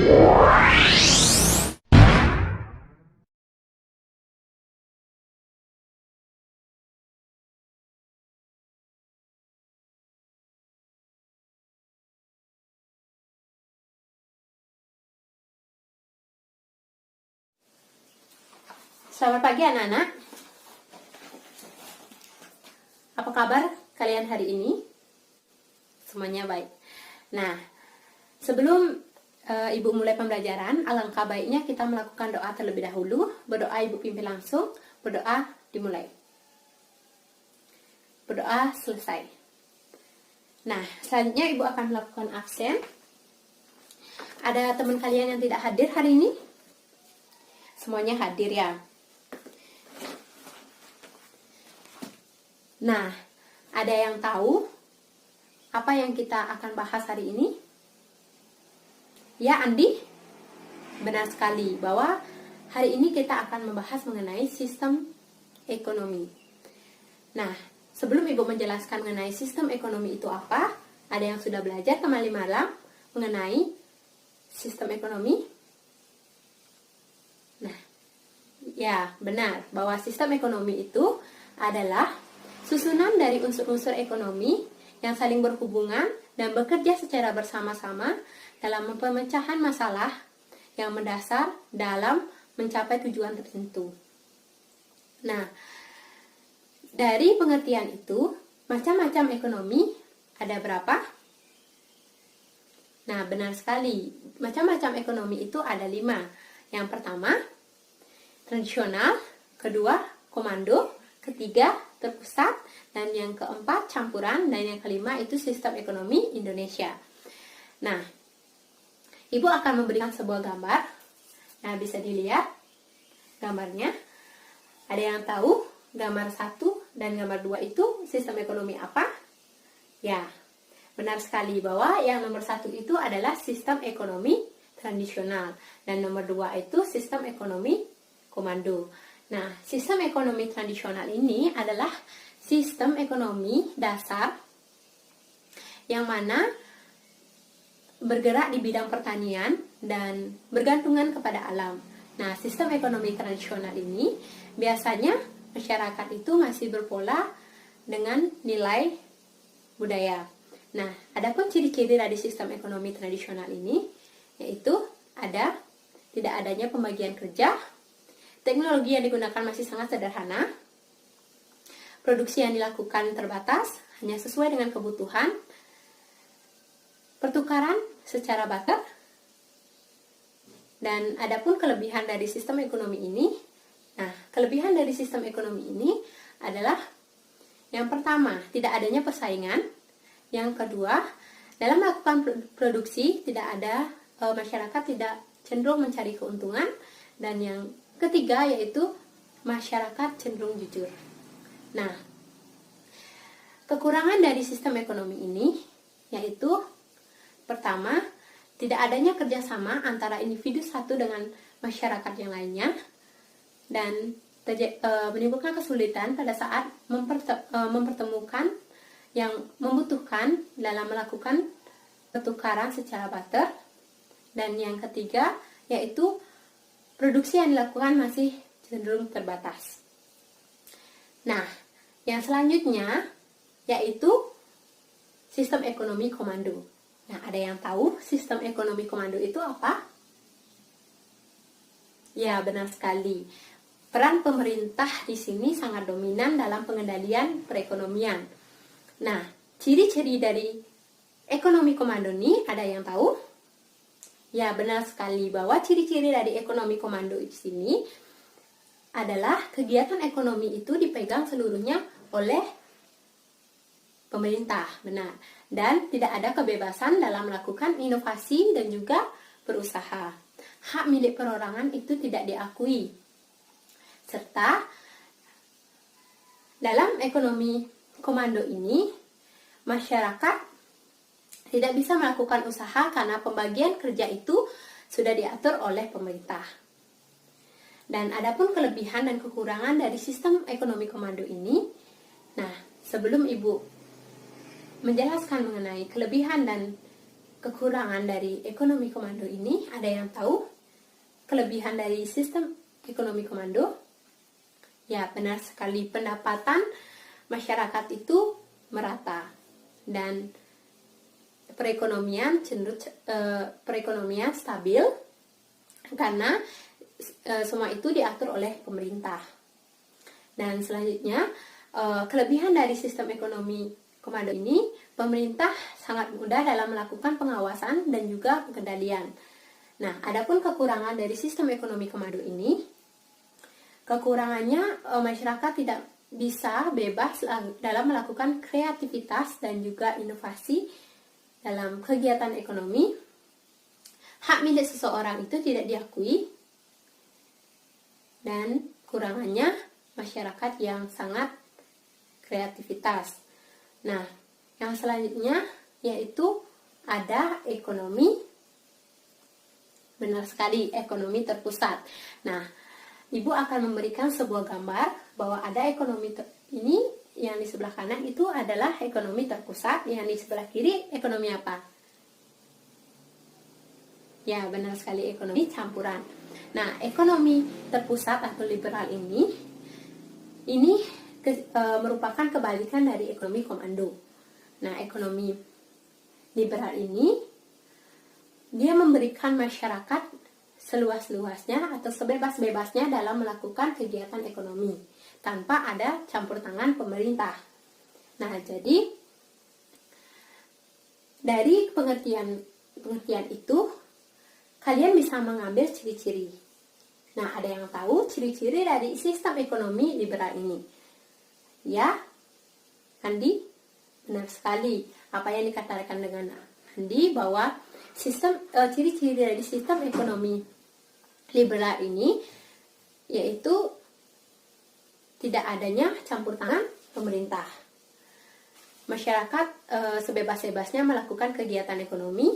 Selamat pagi anak-anak. Apa kabar kalian hari ini? Semuanya baik. Nah, sebelum Ibu mulai pembelajaran, alangkah baiknya kita melakukan doa terlebih dahulu. Berdoa Ibu pimpin langsung, berdoa dimulai. Berdoa selesai. Nah, selanjutnya Ibu akan melakukan absen. Ada teman kalian yang tidak hadir hari ini? Semuanya hadir ya. Nah, ada yang tahu apa yang kita akan bahas hari ini? Ya, Andi? Benar sekali bahwa hari ini kita akan membahas mengenai sistem ekonomi. Nah, sebelum Ibu menjelaskan mengenai sistem ekonomi itu apa, ada yang sudah belajar kembali malam mengenai sistem ekonomi? Nah, ya benar bahwa sistem ekonomi itu adalah susunan dari unsur-unsur ekonomi yang saling berhubungan dan bekerja secara bersama-sama dalam pemecahan masalah yang mendasar dalam mencapai tujuan tertentu. Nah, dari pengertian itu, macam-macam ekonomi ada berapa? Nah, benar sekali. Macam-macam ekonomi itu ada 5. Yang pertama, tradisional. Kedua, komando. Ketiga, terpusat, dan yang keempat, campuran, dan yang kelima itu sistem ekonomi Indonesia. Nah, Ibu akan memberikan sebuah gambar. Nah, bisa dilihat gambarnya. Ada yang tahu gambar 1 dan gambar 2 itu sistem ekonomi apa? Ya, benar sekali bahwa yang nomor 1 itu adalah sistem ekonomi tradisional, dan nomor 2 itu sistem ekonomi komando. Nah, sistem ekonomi tradisional ini adalah sistem ekonomi dasar yang mana bergerak di bidang pertanian dan bergantungan kepada alam. Nah, sistem ekonomi tradisional ini biasanya masyarakat itu masih berpola dengan nilai budaya. Nah, adapun ciri-ciri dari sistem ekonomi tradisional ini yaitu tidak adanya pembagian kerja. Teknologi yang digunakan masih sangat sederhana. Produksi yang dilakukan terbatas, hanya sesuai dengan kebutuhan. Pertukaran secara barter. Dan adapun kelebihan dari sistem ekonomi ini, nah, kelebihan dari sistem ekonomi ini adalah yang pertama, tidak adanya persaingan. Yang kedua, dalam melakukan produksi masyarakat tidak cenderung mencari keuntungan. Dan yang ketiga yaitu masyarakat cenderung jujur. Nah, kekurangan dari sistem ekonomi ini yaitu pertama, tidak adanya kerjasama antara individu satu dengan masyarakat yang lainnya, dan menimbulkan kesulitan pada saat mempertemukan yang membutuhkan dalam melakukan pertukaran secara barter. Dan yang ketiga yaitu produksi yang dilakukan masih cenderung terbatas. Nah, yang selanjutnya yaitu sistem ekonomi komando. Nah, ada yang tahu sistem ekonomi komando itu apa? Ya, benar sekali. Peran pemerintah di sini sangat dominan dalam pengendalian perekonomian. Nah, ciri-ciri dari ekonomi komando ini ada yang tahu? Ya, benar sekali bahwa ciri-ciri dari ekonomi komando di sini adalah kegiatan ekonomi itu dipegang seluruhnya oleh pemerintah, benar. Dan tidak ada kebebasan dalam melakukan inovasi dan juga berusaha. Hak milik perorangan itu tidak diakui. Serta dalam ekonomi komando ini, masyarakat tidak bisa melakukan usaha karena pembagian kerja itu sudah diatur oleh pemerintah. Dan adapun kelebihan dan kekurangan dari sistem ekonomi komando ini, nah, sebelum Ibu menjelaskan mengenai kelebihan dan kekurangan dari ekonomi komando ini, ada yang tahu kelebihan dari sistem ekonomi komando? Ya, benar sekali, pendapatan masyarakat itu merata dan perekonomian perekonomian stabil karena semua itu diatur oleh pemerintah. Dan selanjutnya, kelebihan dari sistem ekonomi komando ini, pemerintah sangat mudah dalam melakukan pengawasan dan juga pengendalian. Nah, adapun kekurangan dari sistem ekonomi komando ini, kekurangannya masyarakat tidak bisa bebas dalam melakukan kreativitas dan juga inovasi dalam kegiatan ekonomi. Hak milik seseorang itu tidak diakui, dan kurangannya masyarakat yang sangat kreativitas. Nah, yang selanjutnya yaitu ada ekonomi, benar sekali, ekonomi terpusat. Nah, Ibu akan memberikan sebuah gambar bahwa ada ekonomi ini, yang di sebelah kanan itu adalah ekonomi terpusat, yang di sebelah kiri ekonomi apa? Ya, benar sekali, ekonomi campuran. Nah, ekonomi terpusat atau liberal ini merupakan kebalikan dari ekonomi komando. Nah, ekonomi liberal ini dia memberikan masyarakat seluas-luasnya atau sebebas-bebasnya dalam melakukan kegiatan ekonomi tanpa ada campur tangan pemerintah. Nah, jadi dari pengertian itu kalian bisa mengambil ciri-ciri. Nah, ada yang tahu ciri-ciri dari sistem ekonomi liberal ini? Ya, Andi, benar sekali apa yang dikatakan dengan Andi bahwa ciri-ciri dari sistem ekonomi liberal ini yaitu tidak adanya campur tangan pemerintah. Masyarakat sebebas-bebasnya melakukan kegiatan ekonomi,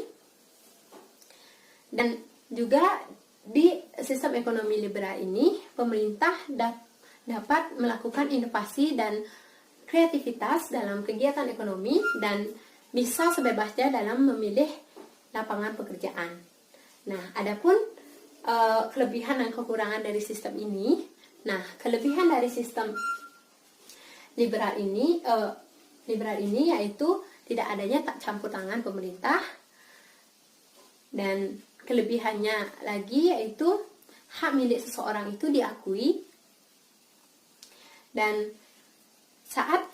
dan juga di sistem ekonomi liberal ini pemerintah dapat melakukan inovasi dan kreativitas dalam kegiatan ekonomi dan bisa sebebasnya dalam memilih lapangan pekerjaan. Nah, adapun kelebihan dan kekurangan dari sistem ini. Nah, kelebihan dari sistem liberal ini yaitu tidak adanya campur tangan pemerintah, dan kelebihannya lagi yaitu hak milik seseorang itu diakui, dan saat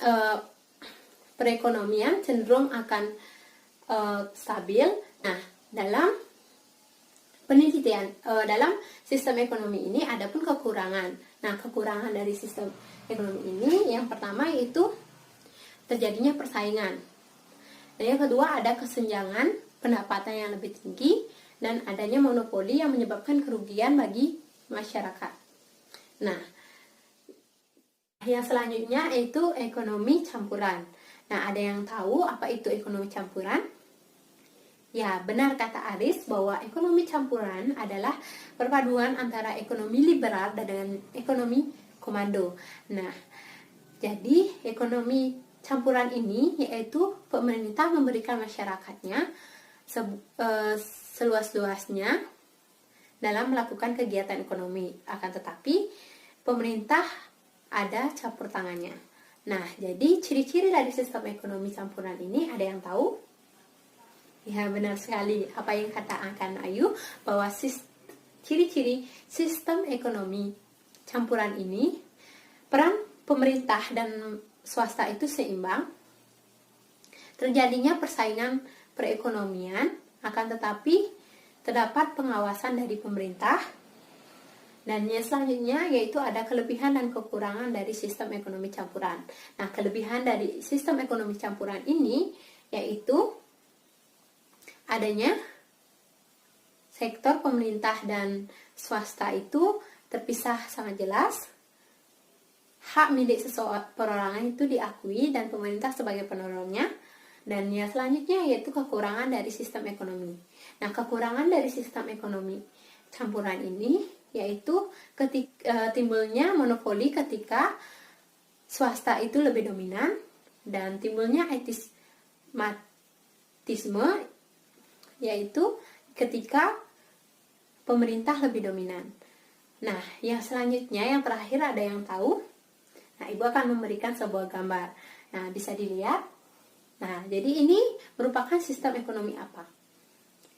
perekonomian cenderung akan stabil. Nah, dalam penelitian dalam sistem ekonomi ini ada pun kekurangan. Nah, kekurangan dari sistem ekonomi ini yang pertama yaitu terjadinya persaingan. Dan yang kedua ada kesenjangan pendapatan yang lebih tinggi dan adanya monopoli yang menyebabkan kerugian bagi masyarakat. Nah, yang selanjutnya yaitu ekonomi campuran. Nah, ada yang tahu apa itu ekonomi campuran? Ya, benar kata Aris bahwa ekonomi campuran adalah perpaduan antara ekonomi liberal dengan ekonomi komando. Nah, jadi ekonomi campuran ini yaitu pemerintah memberikan masyarakatnya seluas-luasnya dalam melakukan kegiatan ekonomi. Akan tetapi pemerintah ada campur tangannya. Nah, jadi ciri-ciri dari sistem ekonomi campuran ini ada yang tahu? Ya, benar sekali apa yang katakan Ayu bahwa ciri-ciri sistem ekonomi campuran ini, peran pemerintah dan swasta itu seimbang, terjadinya persaingan perekonomian, akan tetapi terdapat pengawasan dari pemerintah, dan yang selanjutnya yaitu ada kelebihan dan kekurangan dari sistem ekonomi campuran. Nah, kelebihan dari sistem ekonomi campuran ini yaitu adanya sektor pemerintah dan swasta itu terpisah sangat jelas. Hak milik perorangan itu diakui dan pemerintah sebagai penolongnya. Dan yang selanjutnya yaitu kekurangan dari sistem ekonomi. Nah, kekurangan dari sistem ekonomi campuran ini yaitu timbulnya monopoli ketika swasta itu lebih dominan, dan timbulnya etismatisme yaitu ketika pemerintah lebih dominan. Nah, yang selanjutnya, yang terakhir ada yang tahu? Nah, Ibu akan memberikan sebuah gambar. Nah, bisa dilihat. Nah, jadi ini merupakan sistem ekonomi apa?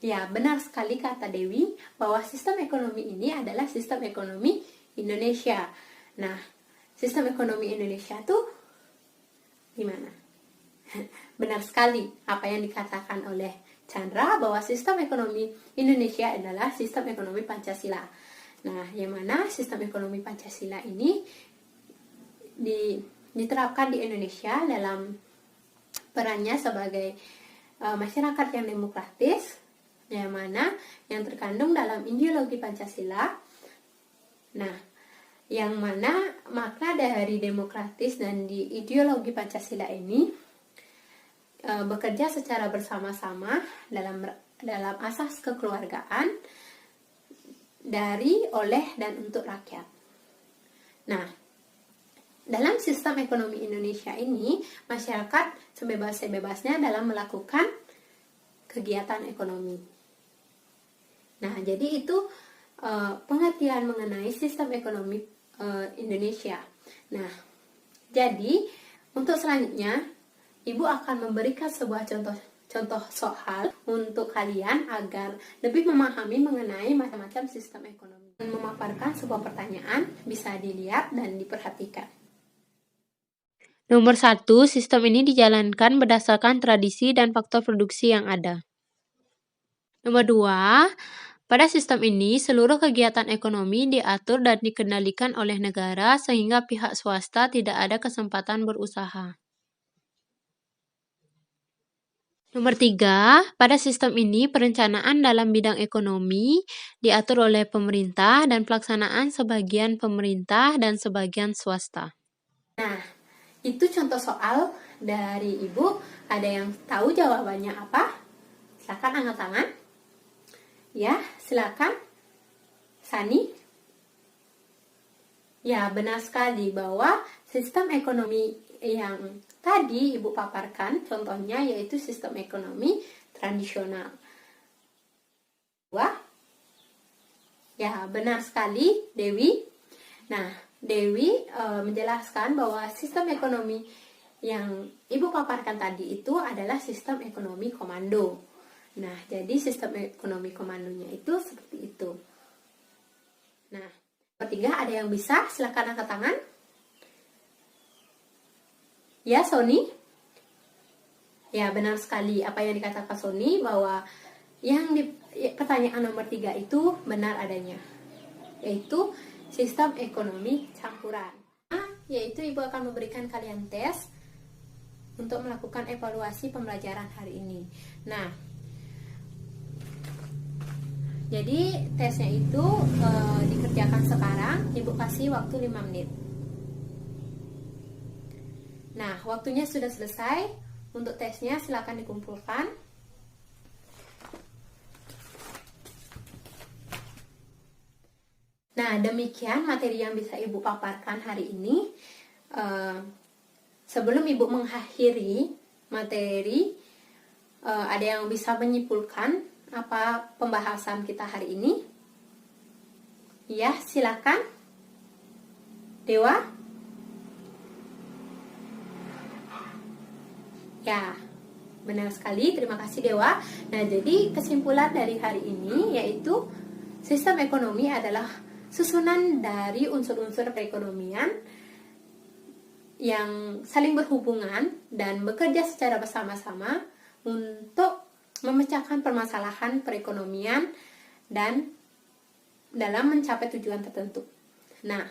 Ya, benar sekali kata Dewi bahwa sistem ekonomi ini adalah sistem ekonomi Indonesia. Nah, sistem ekonomi Indonesia tuh gimana? Benar sekali apa yang dikatakan oleh Chandra bahwa sistem ekonomi Indonesia adalah sistem ekonomi Pancasila. Nah, yang mana sistem ekonomi Pancasila ini diterapkan di Indonesia dalam perannya sebagai masyarakat yang demokratis, yang mana yang terkandung dalam ideologi Pancasila. Nah, yang mana makna dari demokratis dan di ideologi Pancasila ini bekerja secara bersama-sama dalam asas kekeluargaan dari, oleh, dan untuk rakyat. Nah, dalam sistem ekonomi Indonesia ini, masyarakat sebebas-bebasnya dalam melakukan kegiatan ekonomi. Nah, jadi itu pengertian mengenai sistem ekonomi Indonesia. Nah, jadi untuk selanjutnya, Ibu akan memberikan sebuah contoh soal untuk kalian agar lebih memahami mengenai macam-macam sistem ekonomi. Dan memaparkan sebuah pertanyaan bisa dilihat dan diperhatikan. Nomor 1, sistem ini dijalankan berdasarkan tradisi dan faktor produksi yang ada. Nomor 2, pada sistem ini seluruh kegiatan ekonomi diatur dan dikendalikan oleh negara sehingga pihak swasta tidak ada kesempatan berusaha. Nomor 3, pada sistem ini perencanaan dalam bidang ekonomi diatur oleh pemerintah dan pelaksanaan sebagian pemerintah dan sebagian swasta. Nah, itu contoh soal dari Ibu. Ada yang tahu jawabannya apa? Silakan angkat tangan. Ya, silakan. Sani? Ya, benar sekali bahwa sistem ekonomi yang tadi Ibu paparkan contohnya yaitu sistem ekonomi tradisional. Wah, ya benar sekali Dewi. Nah, Dewi menjelaskan bahwa sistem ekonomi yang Ibu paparkan tadi itu adalah sistem ekonomi komando. Nah, jadi sistem ekonomi komandonya itu seperti itu. Nah, ketiga ada yang bisa? Silakan angkat tangan. Ya, Sony? Ya, benar sekali apa yang dikatakan Sony bahwa yang pertanyaan nomor 3 itu benar adanya, yaitu sistem ekonomi campuran. Yaitu Ibu akan memberikan kalian tes untuk melakukan evaluasi pembelajaran hari ini. Nah, jadi tesnya itu dikerjakan sekarang. Ibu kasih waktu 5 menit. Nah, waktunya sudah selesai. Untuk tesnya silakan dikumpulkan. Nah, demikian materi yang bisa Ibu paparkan hari ini. Sebelum Ibu mengakhiri materi, ada yang bisa menyimpulkan apa pembahasan kita hari ini? Ya, silakan. Dewa? Ya, benar sekali. Terima kasih Dewa. Nah, jadi kesimpulan dari hari ini yaitu sistem ekonomi adalah susunan dari unsur-unsur perekonomian yang saling berhubungan dan bekerja secara bersama-sama untuk memecahkan permasalahan perekonomian dan dalam mencapai tujuan tertentu. Nah,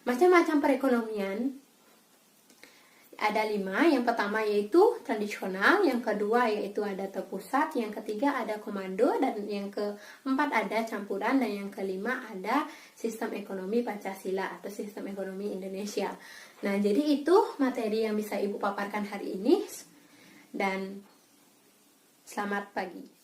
macam-macam perekonomian ada 5. Yang pertama yaitu tradisional, yang kedua yaitu ada terpusat, yang ketiga ada komando, dan yang keempat ada campuran, dan yang kelima ada sistem ekonomi Pancasila atau sistem ekonomi Indonesia. Nah, jadi itu materi yang bisa Ibu paparkan hari ini, dan selamat pagi.